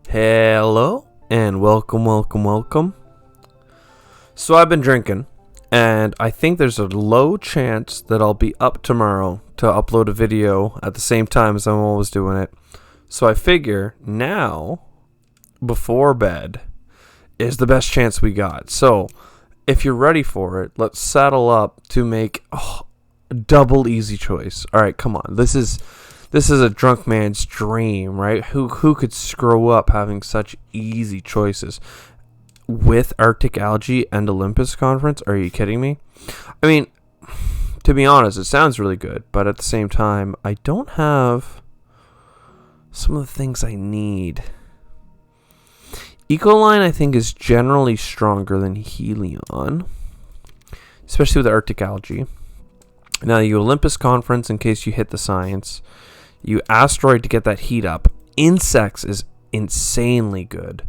Hello and welcome. So I've been drinking, and I think there's a low chance that I'll be up tomorrow to upload a video at the same time as I'm always doing it. So I figure now, before bed, is the best chance we got. So if you're ready for it, let's saddle up to make a double easy choice. All right, come on. This is a drunk man's dream, right? Who could screw up having such easy choices? With Arctic Algae and Olympus Conference? Are you kidding me? I mean, to be honest, it sounds really good, but at the same time, I don't have some of the things I need. Ecoline, I think, is generally stronger than Helion, especially with Arctic Algae. Now, the Olympus Conference, in case you hit the science, you asteroid to get that heat up. Insects is insanely good.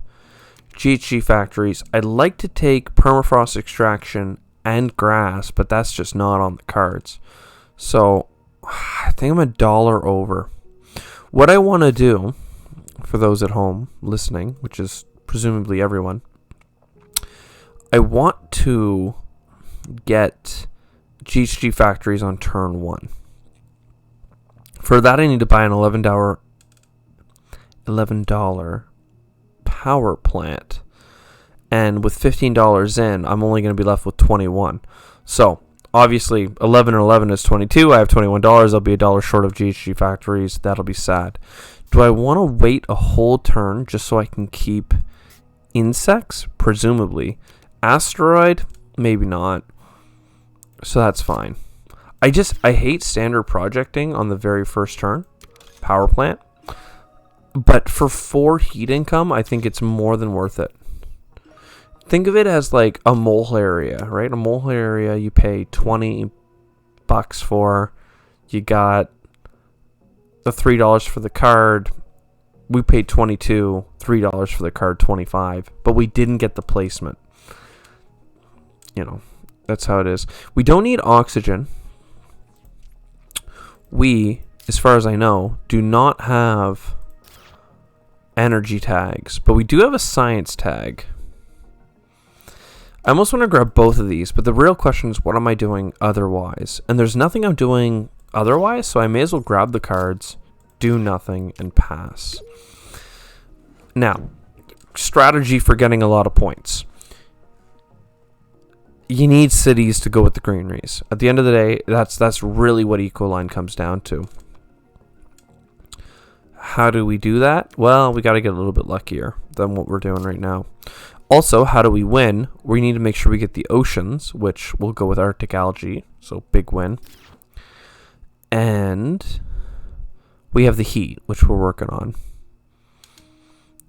GHG factories, I'd like to take permafrost extraction and grass, but that's just not on the cards. So I think I'm $1 over. What I want to do, for those at home listening, which is presumably everyone, I want to get GHG factories on turn 1. For that, I need to buy an $11 power plant, and with $15 in, I'm only going to be left with 21. So obviously 11 or 11 is 22. I have $21. I'll be $1 short of GHG factories. That'll be sad. Do I want to wait a whole turn just so I can keep insects? Presumably. Asteroid, maybe not. So that's fine. I hate standard projecting on the very first turn. Power plant. But for 4 heat income, I think it's more than worth it. Think of it as like a mole area, right? A mole area you pay $20 for. You got the $3 for the card. We paid $22, $3 for the card, $25. But we didn't get the placement. You know, that's how it is. We don't need oxygen. We, as far as I know, do not have energy tags, but we do have a science tag. I almost want to grab both of these, but the real question is, what am I doing otherwise? And there's nothing I'm doing otherwise, so I may as well grab the cards, do nothing, and pass. Now, strategy for getting a lot of points. You need cities to go with the greeneries. At the end of the day, that's really what Ecoline comes down to. How do we do that? Well, we got to get a little bit luckier than what we're doing right now. Also, how do we win? We need to make sure we get the oceans, which will go with Arctic Algae, so big win. And we have the heat, which we're working on.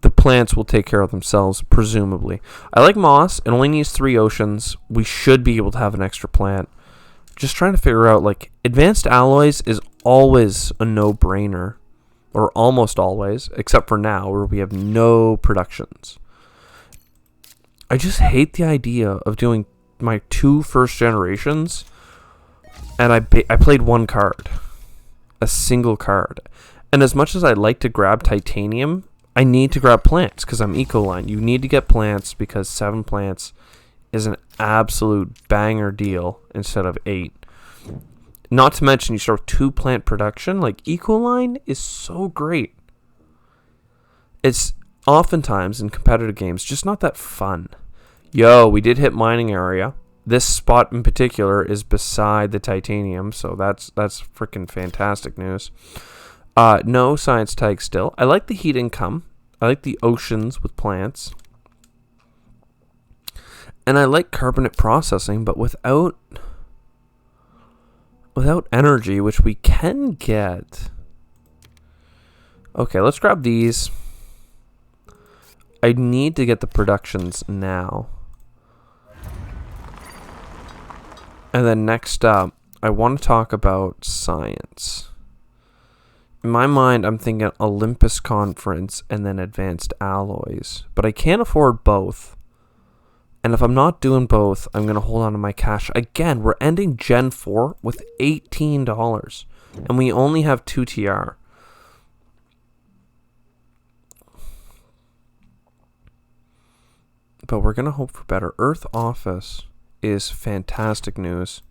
The plants will take care of themselves, presumably. I like moss. It only needs 3 oceans. We should be able to have an extra plant. Just trying to figure out, like, advanced alloys is always a no-brainer. Or almost always, except for now, where we have no productions. I just hate the idea of doing my 2 first generations, and I played 1 card. A single card. And as much as I'd like to grab titanium, I need to grab plants, because I'm Ecoline. You need to get plants, because 7 plants is an absolute banger deal, instead of 8. Not to mention, you start with 2 plant production. Like, Ecoline is so great. It's oftentimes in competitive games just not that fun. Yo, we did hit mining area. This spot in particular is beside the titanium, so that's freaking fantastic news. No science tag still. I like the heat income. I like the oceans with plants. And I like carbonate processing, but without energy, which we can get. Okay, let's grab these. I need to get the productions now. And then next up, I want to talk about science. In my mind, I'm thinking Olympus Conference and then advanced alloys. But I can't afford both. And if I'm not doing both, I'm going to hold on to my cash. Again, we're ending Gen 4 with $18. And we only have 2 TR. but we're going to hope for better. Earth Office is fantastic news.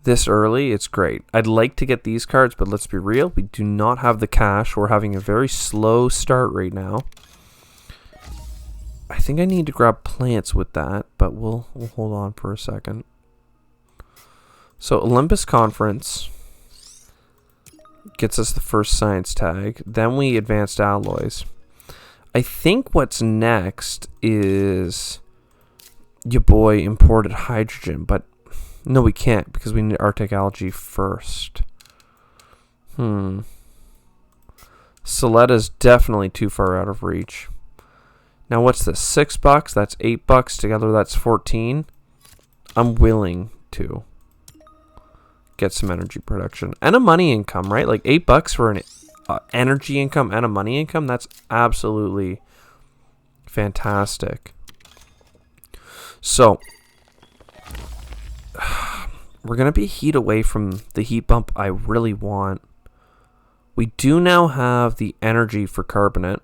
This early, it's great. I'd like to get these cards, but let's be real. We do not have the cash. We're having a very slow start right now. I think I need to grab plants with that, but we'll hold on for a second. So Olympus Conference gets us the first science tag. Then we advanced alloys. I think what's next is your boy imported hydrogen, but no, we can't because we need Arctic algae first. Soletta's definitely too far out of reach. Now what's this? $6? That's $8. Together that's 14. I'm willing to get some energy production and a money income, right? Like $8 for an energy income and a money income. That's absolutely fantastic. So we're going to be heat away from the heat bump I really want. We do now have the energy for carbonate.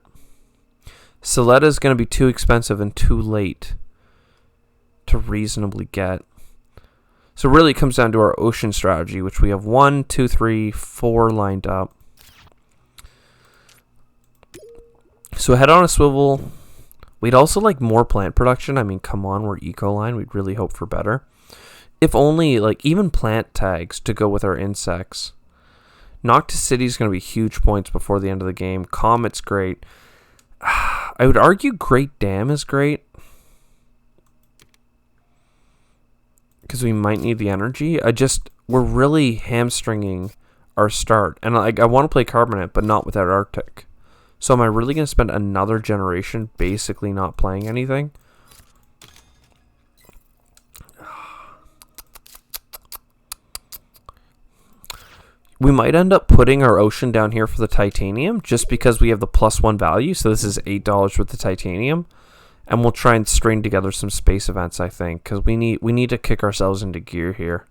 Soletta is going to be too expensive and too late to reasonably get. So really it comes down to our ocean strategy, which we have 1, 2, 3, 4 lined up. So head on a swivel. We'd also like more plant production. I mean, come on, we're Ecoline. We'd really hope for better. If only, like, even plant tags to go with our insects. Noctis City is going to be huge points before the end of the game. Comet's great. I would argue Great Dam is great. Because we might need the energy. We're really hamstringing our start. And I want to play Carbonate, but not without Arctic. So am I really going to spend another generation basically not playing anything? We might end up putting our ocean down here for the titanium just because we have the +1 value. So this is $8 with the titanium. And we'll try and string together some space events, I think. Because we need to kick ourselves into gear here.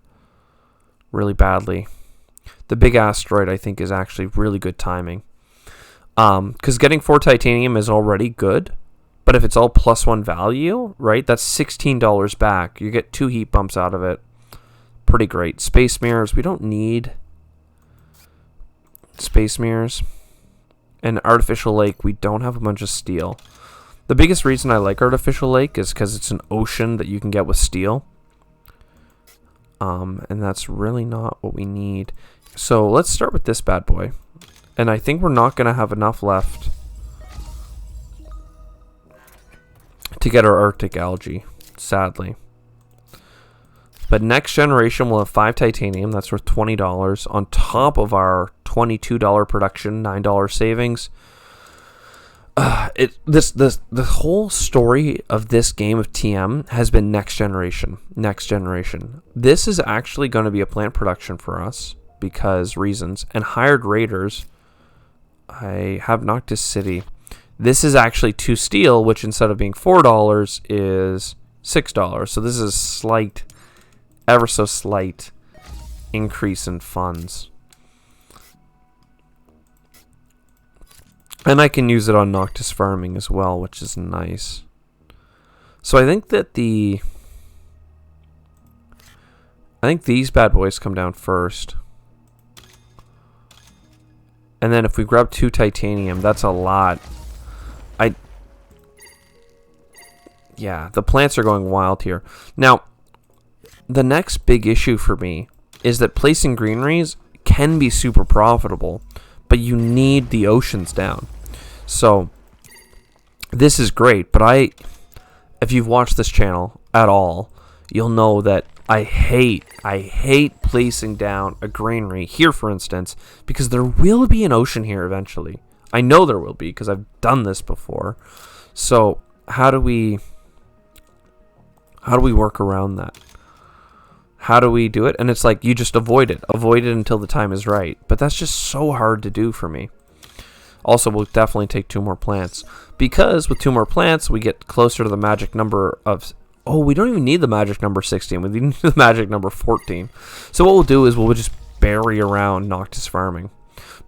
Really badly. The big asteroid, I think, is actually really good timing. Because getting 4 titanium is already good. But if it's all +1 value, right, that's $16 back. You get 2 heat bumps out of it. Pretty great. Space mirrors, we don't need space mirrors. And artificial lake, we don't have a bunch of steel. The biggest reason I like artificial lake is because it's an ocean that you can get with steel. And that's really not what we need. So let's start with this bad boy. And I think we're not going to have enough left to get our Arctic algae, sadly. But next generation we'll have 5 titanium. That's worth $20 on top of our $22 production, $9 savings. The whole story of this game of TM has been next generation. This is actually going to be a plant production for us because reasons. And hired raiders, I have Noctis City. This is actually 2 steel, which instead of being $4 is $6. So this is a slight, ever so slight increase in funds. And I can use it on Noctis farming as well, which is nice. So I think that these bad boys come down first. And then if we grab 2 titanium, that's a lot. Yeah, the plants are going wild here. Now, the next big issue for me is that placing greeneries can be super profitable, but you need the oceans down. So, this is great, but if you've watched this channel at all, you'll know that I hate placing down a granary here, for instance, because there will be an ocean here eventually. I know there will be because I've done this before. So, how do we work around that? How do we do it? And it's like you just avoid it until the time is right. But that's just so hard to do for me. Also, we'll definitely take 2 more plants. Because with 2 more plants, we get closer to the magic number of... Oh, we don't even need the magic number 16. We need the magic number 14. So what we'll do is we'll just bury around Noctis farming.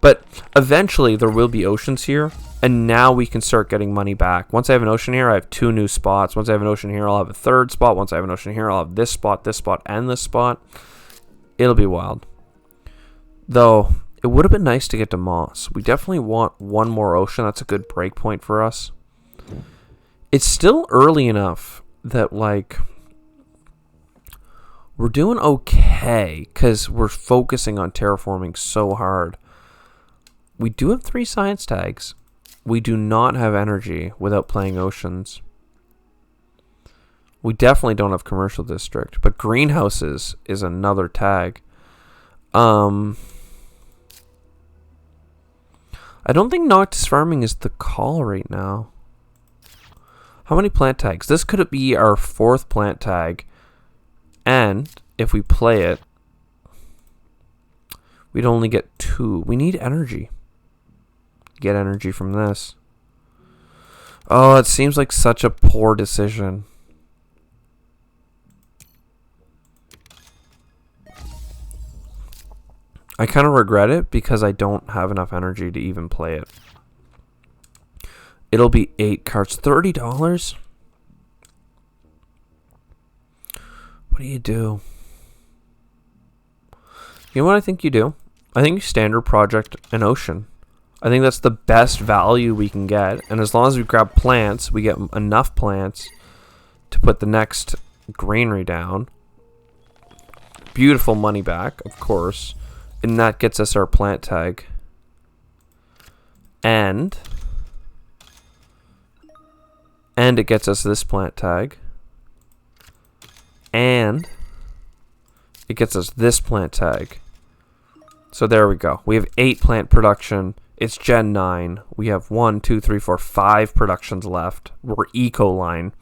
But eventually there will be oceans here, and now we can start getting money back. Once I have an ocean here, I have 2 new spots. Once I have an ocean here, I'll have a 3rd spot. Once I have an ocean here, I'll have this spot, and this spot. It'll be wild. Though, it would have been nice to get to Moss. We definitely want 1 more ocean. That's a good break point for us. It's still early enough that, like, we're doing okay because we're focusing on terraforming so hard. We do have 3 science tags. We do not have energy without playing oceans. We definitely don't have commercial district, but greenhouses is another tag. I don't think Noctis farming is the call right now. How many plant tags? This could be our 4th plant tag. And if we play it, we'd only get 2. We need energy. Get energy from this. Oh, it seems like such a poor decision. I kind of regret it because I don't have enough energy to even play it. It'll be 8 cards. $30? What do you do? You know what I think you do? I think you standard project an ocean. I think that's the best value we can get. And as long as we grab plants, we get enough plants to put the next granary down. Beautiful money back, of course. And that gets us our plant tag. And it gets us this plant tag. And it gets us this plant tag. So there we go. We have 8 plant production. It's Gen 9. We have 1, 2, 3, 4, 5 productions left. We're eco line.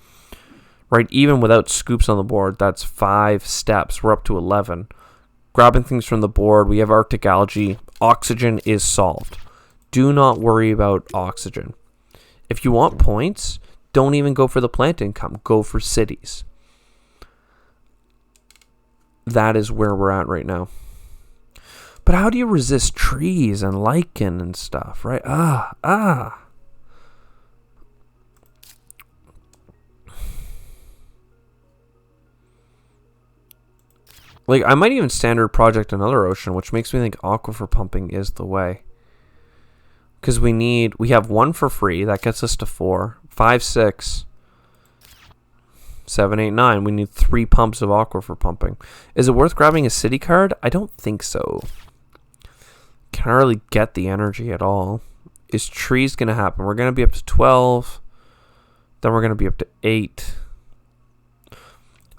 Right, even without scoops on the board, that's 5 steps. We're up to 11. Grabbing things from the board. We have Arctic algae. Oxygen is solved. Do not worry about oxygen. If you want points, don't even go for the plant income. Go for cities. That is where we're at right now. But how do you resist trees and lichen and stuff, right? Like, I might even standard project another ocean, which makes me think aquifer pumping is the way. Because we have 1 for free. That gets us to 4. 5, 6, 7, 8, 9. We need 3 pumps of aquifer pumping. Is it worth grabbing a city card? I don't think so. Can't really get the energy at all. Is trees going to happen? We're going to be up to 12. Then we're going to be up to 8.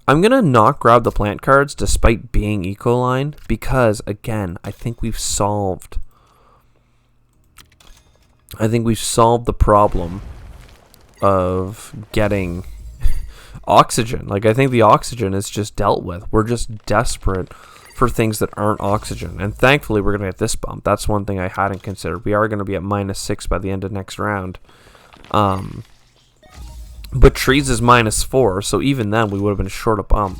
I'm going to not grab the plant cards despite being eco-line because, again, I think we've solved the problem of getting oxygen. Like, I think the oxygen is just dealt with. We're just desperate for things that aren't oxygen. And thankfully, we're going to get this bump. That's one thing I hadn't considered. We are going to be at -6 by the end of next round. But trees is -4, so even then we would have been short a bump.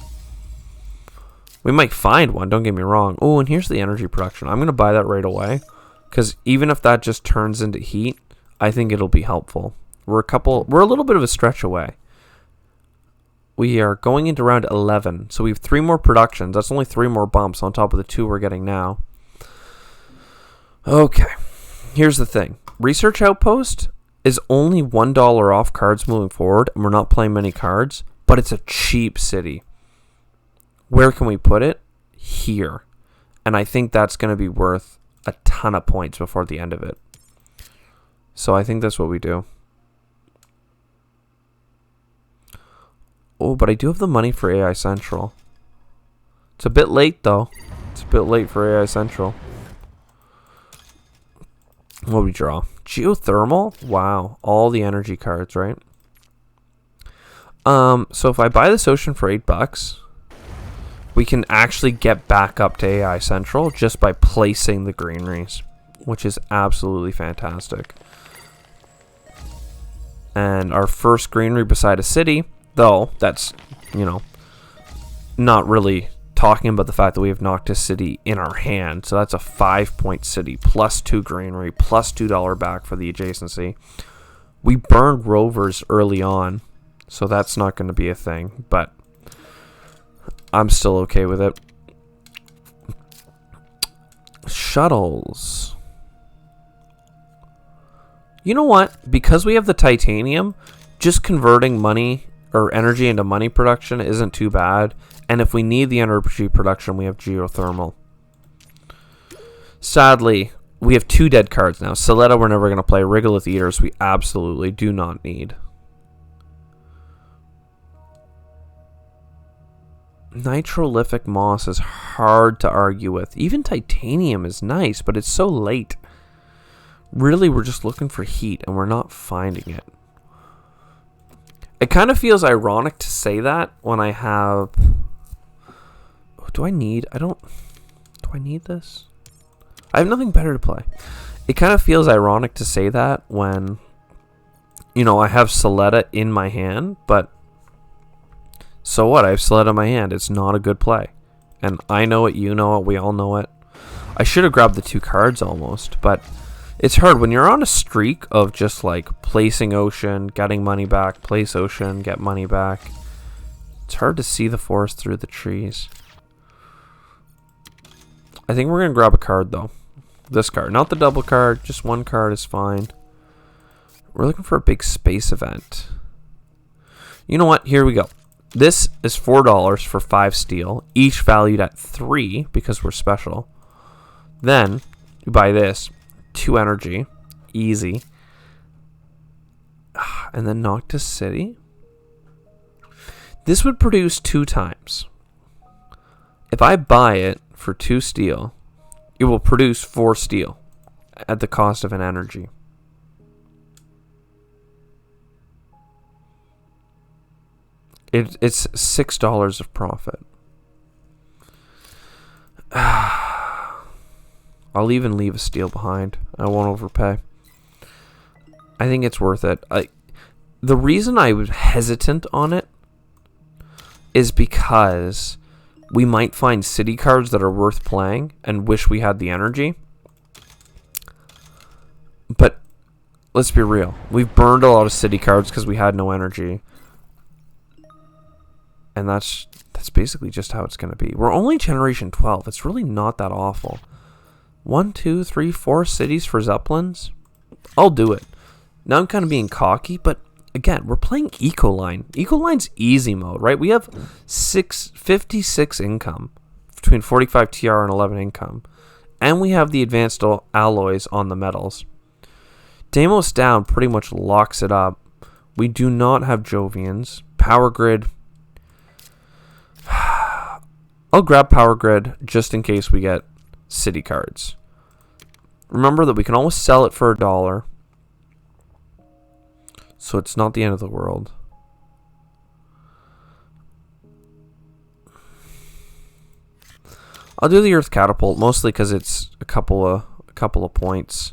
We might find one, don't get me wrong. Oh, and here's the energy production. I'm going to buy that right away. Because even if that just turns into heat, I think it'll be helpful. We're a little bit of a stretch away. We are going into round 11, so we have 3 more productions. That's only 3 more bumps on top of the 2 we're getting now. Okay, here's the thing. Research Outpost is only $1 off cards moving forward, and we're not playing many cards, but it's a cheap city. Where can we put it? Here. And I think that's going to be worth a ton of points before the end of it. So I think that's what we do. Oh, but I do have the money for AI Central. It's a bit late, though. It's a bit late for AI Central. What do we draw? Geothermal? Wow. All the energy cards, right? So if I buy this ocean for $8, we can actually get back up to AI Central just by placing the greeneries, which is absolutely fantastic. And our first greenery beside a city, though, that's, not really talking about the fact that we have Noctis City in our hand. So that's a 5-point city, plus 2 granary, plus $2 back for the adjacency. We burned rovers early on, so that's not going to be a thing, but I'm still okay with it. Shuttles. You know what? Because we have the titanium, just converting money or energy into money production isn't too bad. And if we need the energy production, we have geothermal. Sadly, we have 2 dead cards now. Soletta we're never going to play. Regolith Eaters we absolutely do not need. Nitrolithic moss is hard to argue with. Even titanium is nice, but it's so late. Really, we're just looking for heat, and we're not finding it. It kind of feels ironic to say that when I have... Do I need this? I have nothing better to play. It kind of feels ironic to say that when, you know, I have Soletta in my hand, but so what? I have Soletta in my hand. It's not a good play. And I know it, you know it, we all know it. I should have grabbed the 2 cards almost, but it's hard when you're on a streak of just like placing ocean, getting money back, place ocean, get money back. It's hard to see the forest through the trees. I think we're going to grab a card though. This card. Not the double card, just 1 card is fine. We're looking for a big space event. You know what? Here we go. This is $4 for 5 steel, each valued at 3 because we're special. Then you buy this, 2 energy, easy. And then Noctis City. This would produce 2 times. If I buy it for 2 steel, it will produce 4 steel at the cost of an energy. It's $6 of profit. I'll even leave a steel behind. I won't overpay. I think it's worth it. The reason I was hesitant on it is because we might find city cards that are worth playing and wish we had the energy. But let's be real. We've burned a lot of city cards because we had no energy. And that's basically just how it's going to be. We're only generation 12. It's really not that awful. 1, 2, 3, 4 cities for Zeppelins. I'll do it. Now I'm kind of being cocky, but again, we're playing Ecoline. Ecoline's easy mode, right? We have 56 income between 45 TR and 11 income. And we have the advanced alloys on the metals. Deimos down pretty much locks it up. We do not have Jovians. Power Grid. I'll grab Power Grid just in case we get city cards. Remember that we can always sell it for $1. So it's not the end of the world. I'll do the Earth Catapult mostly because it's a couple of points.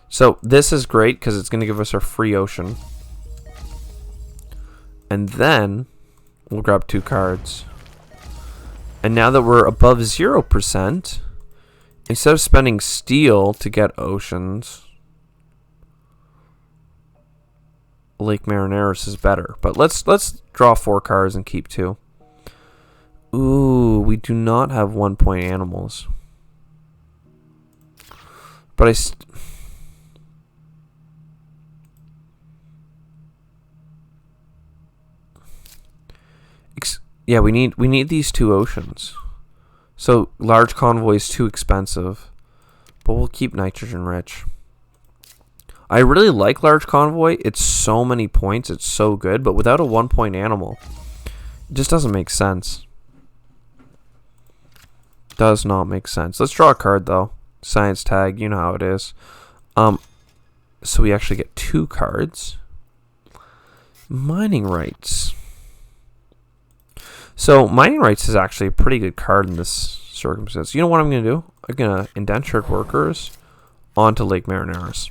So this is great because it's going to give us our free ocean. And then we'll grab 2 cards. And now that we're above 0%, instead of spending steel to get oceans, Lake Marineris is better. But let's draw 4 cards and keep 2. Ooh, we do not have 1-point animals. But yeah, we need these 2 oceans. So large convoy is too expensive, but we'll keep nitrogen rich. I really like large convoy. It's so many points. It's so good, but without a 1-point animal, it just doesn't make sense. Does not make sense. Let's draw a card though. Science tag. You know how it is. So we actually get 2 cards. Mining rights. So, mining rights is actually a pretty good card in this circumstance. You know what I'm going to do? I'm going to indentured workers onto Lake Marineris.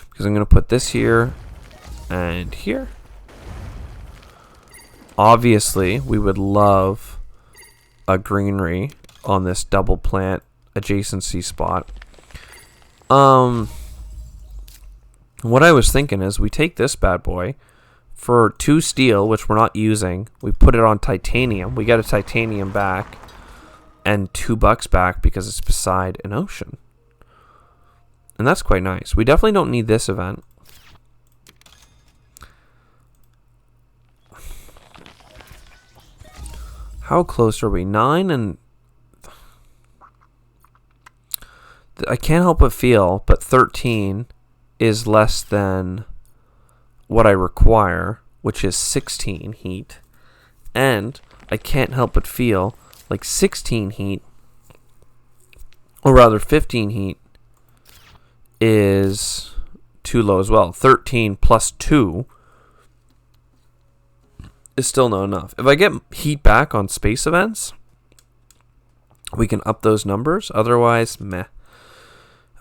Because I'm going to put this here and here. Obviously, we would love a greenery on this double plant adjacency spot. What I was thinking is we take this bad boy for 2 steel, which we're not using. We put it on titanium. We get a titanium back and $2 back because it's beside an ocean. And that's quite nice. We definitely don't need this event. How close are we? 9 and... I can't help but feel, but 13 is less than what I require, which is 16 heat. And I can't help but feel like 16 heat, or rather 15 heat, is too low as well. 13 plus 2 is still not enough. If I get heat back on space events, we can up those numbers. Otherwise, meh.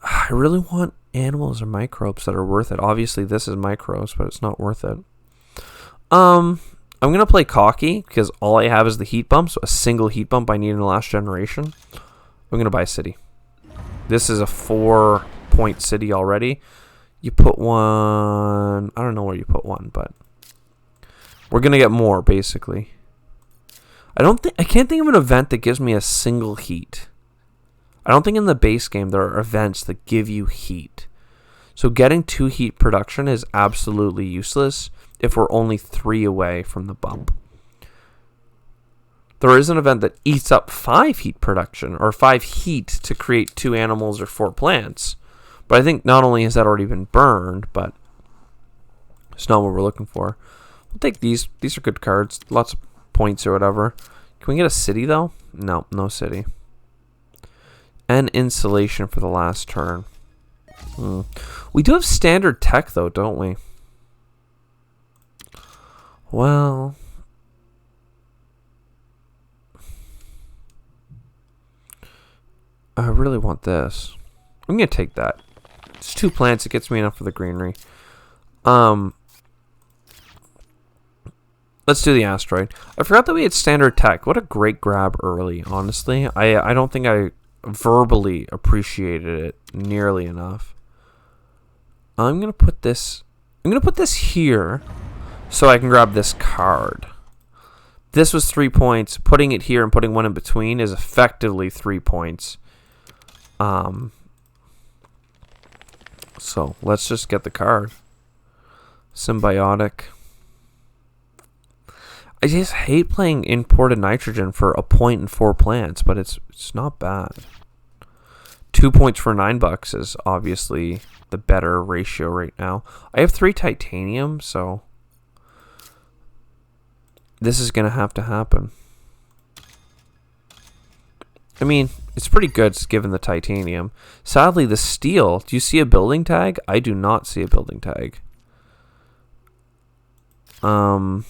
I really want animals or microbes that are worth it. Obviously, this is microbes, but it's not worth it. I'm going to play cocky because all I have is the heat bump. So a single heat bump I need in the last generation. I'm going to buy a city. This is a 4-point city already. You put one... I don't know where you put one, but... we're going to get more, basically. I can't think of an event that gives me a single heat. I don't think in the base game there are events that give you heat. So getting 2 heat production is absolutely useless if we're only 3 away from the bump. There is an event that eats up 5 heat production, or 5 heat to create 2 animals or 4 plants. But I think not only has that already been burned, but it's not what we're looking for. We'll take these. These are good cards. Lots of points or whatever. Can we get a city, though? No, no city. And insulation for the last turn. We do have standard tech, though, don't we? Well... I really want this. I'm going to take that. It's 2 plants. It gets me enough for the greenery. Let's do the asteroid. I forgot that we had standard tech. What a great grab early, honestly. I don't think I verbally appreciated it nearly enough. I'm going to put this... I'm going to put this here so I can grab this card. This was 3 points. Putting it here and putting one in between is effectively 3 points. So let's just get the card. Symbiotic. I just hate playing imported nitrogen for a point and 4 plants, but it's not bad. 2 points for $9 is obviously the better ratio right now. I have 3 titanium, so this is gonna have to happen. I mean, it's pretty good given the titanium. Sadly, the steel... Do you see a building tag? I do not see a building tag. Now,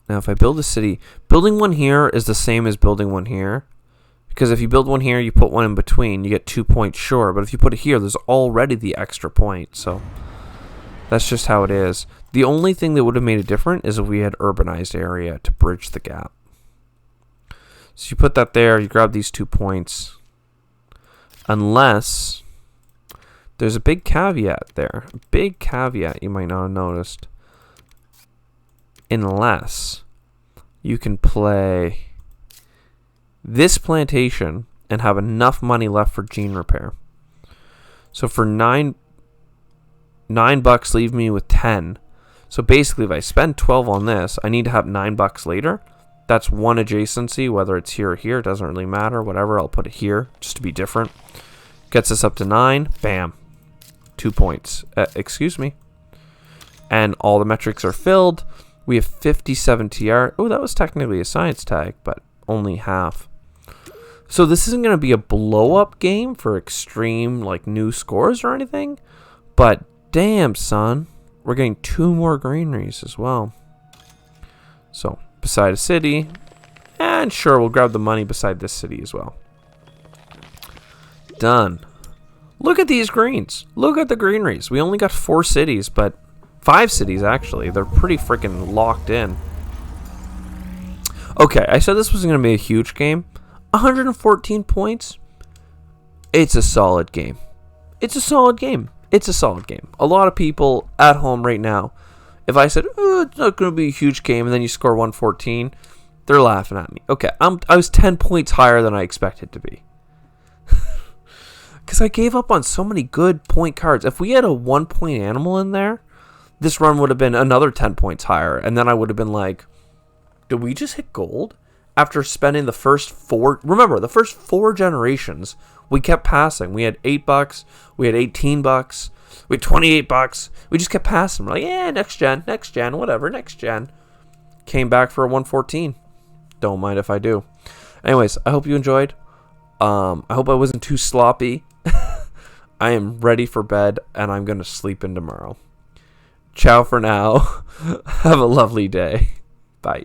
if I build a city... Building one here is the same as building one here. Because if you build one here, you put one in between, you get 2 points, sure. But if you put it here, there's already the extra point. So, that's just how it is. The only thing that would have made it different is if we had urbanized area to bridge the gap. So you put that there, you grab these 2 points. Unless there's a big caveat there. A big caveat you might not have noticed. Unless you can play this plantation and have enough money left for gene repair. So for $9 leave me with 10. So basically, if I spend 12 on this, I need to have $9 later. That's one adjacency, whether it's here or here. It doesn't really matter. Whatever, I'll put it here just to be different. Gets us up to 9. Bam. 2 points. Excuse me. And all the metrics are filled. We have 57 TR. Oh, that was technically a science tag, but only half. So this isn't going to be a blow-up game for extreme, like, new scores or anything. But damn, son. We're getting 2 more greeneries as well. So, beside a city. And sure, we'll grab the money beside this city as well. Done. Look at these greens. Look at the greeneries. We only got 4 cities, but 5 cities, actually. They're pretty freaking locked in. Okay, I said this wasn't going to be a huge game. 114 points. It's a solid game. It's a solid game. It's a solid game. A lot of people at home right now, if I said, oh, it's not going to be a huge game, and then you score 114, they're laughing at me. Okay, I was 10 points higher than I expected to be. Because I gave up on so many good point cards. If we had a 1-point animal in there, this run would have been another 10 points higher. And then I would have been like, did we just hit gold? After spending the first 4... Remember, the first 4 generations, we kept passing. We had $8. We had $18. We had $28. We just kept passing. We're like, yeah, next gen, whatever, next gen. Came back for a 114. Don't mind if I do. Anyways, I hope you enjoyed. I hope I wasn't too sloppy. I am ready for bed, and I'm going to sleep in tomorrow. Ciao for now. Have a lovely day. Bye.